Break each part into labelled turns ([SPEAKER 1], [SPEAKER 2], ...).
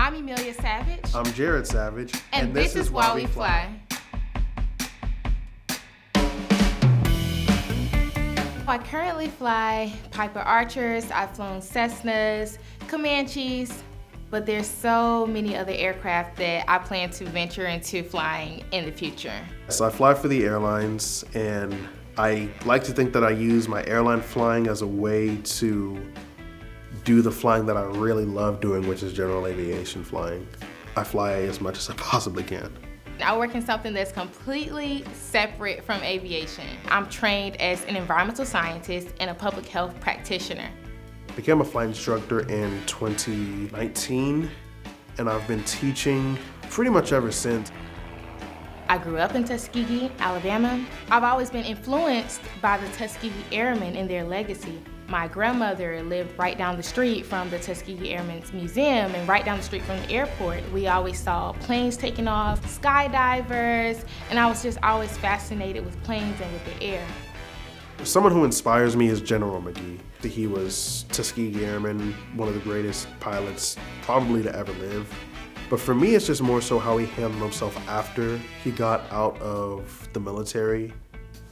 [SPEAKER 1] I'm Emilia Savage.
[SPEAKER 2] I'm Jared Savage.
[SPEAKER 1] And this is Why We Fly. I currently fly Piper Archers, I've flown Cessnas, Comanches, but there's so many other aircraft that I plan to venture into flying in the future.
[SPEAKER 2] So I fly for the airlines, and I like to think that I use my airline flying as a way to do the flying that I really love doing, which is general aviation flying. I fly as much as I possibly can.
[SPEAKER 1] I work in something that's completely separate from aviation. I'm trained as an environmental scientist and a public health practitioner.
[SPEAKER 2] I became a flight instructor in 2019, and I've been teaching pretty much ever since.
[SPEAKER 1] I grew up in Tuskegee, Alabama. I've always been influenced by the Tuskegee Airmen and their legacy. My grandmother lived right down the street from the Tuskegee Airmen's museum and right down the street from the airport. We always saw planes taking off, skydivers, and I was just always fascinated with planes and with the air.
[SPEAKER 2] Someone who inspires me is General McGee. He was Tuskegee Airman, one of the greatest pilots probably to ever live. But for me, it's just more so how he handled himself after he got out of the military.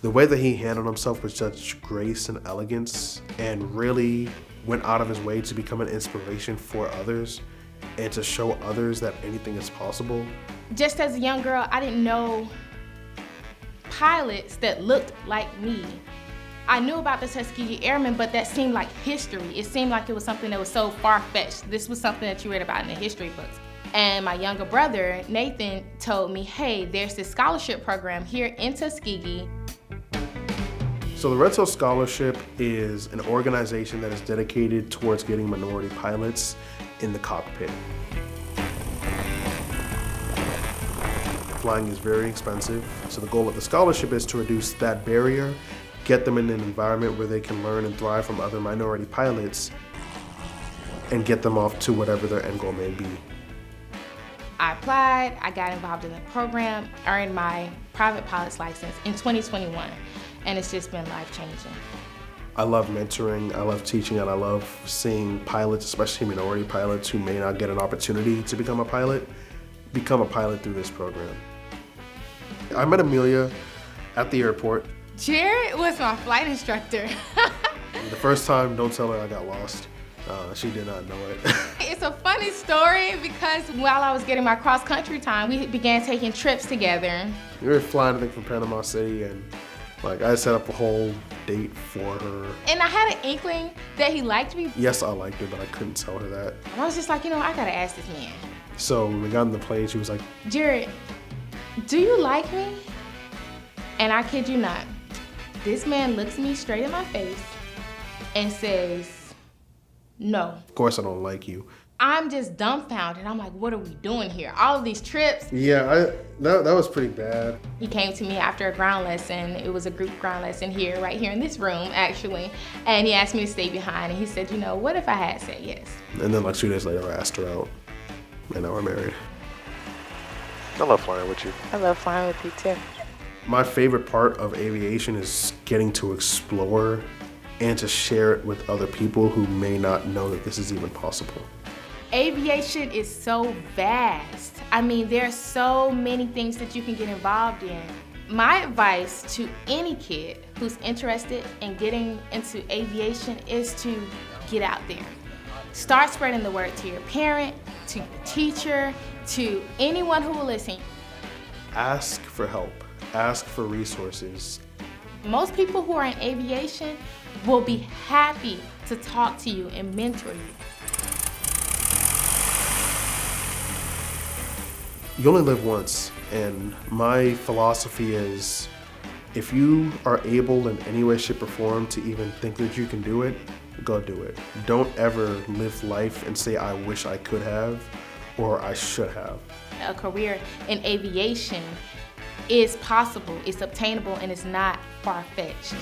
[SPEAKER 2] The way that he handled himself with such grace and elegance, and really went out of his way to become an inspiration for others and to show others that anything is possible.
[SPEAKER 1] Just as a young girl, I didn't know pilots that looked like me. I knew about the Tuskegee Airmen, but that seemed like history. It seemed like it was something that was so far-fetched. This was something that you read about in the history books. And my younger brother, Nathan, told me, hey, there's this scholarship program here in Tuskegee.
[SPEAKER 2] So the Red Tail Scholarship is an organization that is dedicated towards getting minority pilots in the cockpit. Flying is very expensive, so the goal of the scholarship is to reduce that barrier, get them in an environment where they can learn and thrive from other minority pilots, and get them off to whatever their end goal may be.
[SPEAKER 1] I applied, I got involved in the program, earned my private pilot's license in 2021, and it's just been life-changing.
[SPEAKER 2] I love mentoring, I love teaching, and I love seeing pilots, especially minority pilots who may not get an opportunity to become a pilot through this program. I met Emilia at the airport.
[SPEAKER 1] Jared was my flight instructor.
[SPEAKER 2] The first time, don't tell her I got lost. She did not know it.
[SPEAKER 1] It's a funny story because while I was getting my cross-country time, we began taking trips together.
[SPEAKER 2] We were flying, I think, from Panama City, and I set up a whole date for her.
[SPEAKER 1] And I had an inkling that he liked me.
[SPEAKER 2] Yes, I liked her, but I couldn't tell her that.
[SPEAKER 1] And I was just like, I gotta ask this man.
[SPEAKER 2] So when we got on the plane, she was like,
[SPEAKER 1] Jared, do you like me? And I kid you not, this man looks me straight in my face and says, no.
[SPEAKER 2] Of course I don't like you.
[SPEAKER 1] I'm just dumbfounded. I'm like, what are we doing here? All of these trips.
[SPEAKER 2] Yeah, that was pretty bad.
[SPEAKER 1] He came to me after a ground lesson. It was a group ground lesson here, right here in this room, actually. And he asked me to stay behind. And he said, what if I had said yes?
[SPEAKER 2] And then 2 days later, I asked her out. And now we're married. I love flying with you.
[SPEAKER 1] I love flying with you too.
[SPEAKER 2] My favorite part of aviation is getting to explore and to share it with other people who may not know that this is even possible.
[SPEAKER 1] Aviation is so vast. There are so many things that you can get involved in. My advice to any kid who's interested in getting into aviation is to get out there. Start spreading the word to your parent, to your teacher, to anyone who will listen.
[SPEAKER 2] Ask for help. Ask for resources.
[SPEAKER 1] Most people who are in aviation will be happy to talk to you and mentor you.
[SPEAKER 2] You only live once, and my philosophy is if you are able in any way, shape, or form to even think that you can do it, go do it. Don't ever live life and say, I wish I could have, or I should have.
[SPEAKER 1] A career in aviation is possible, it's obtainable, and it's not far-fetched.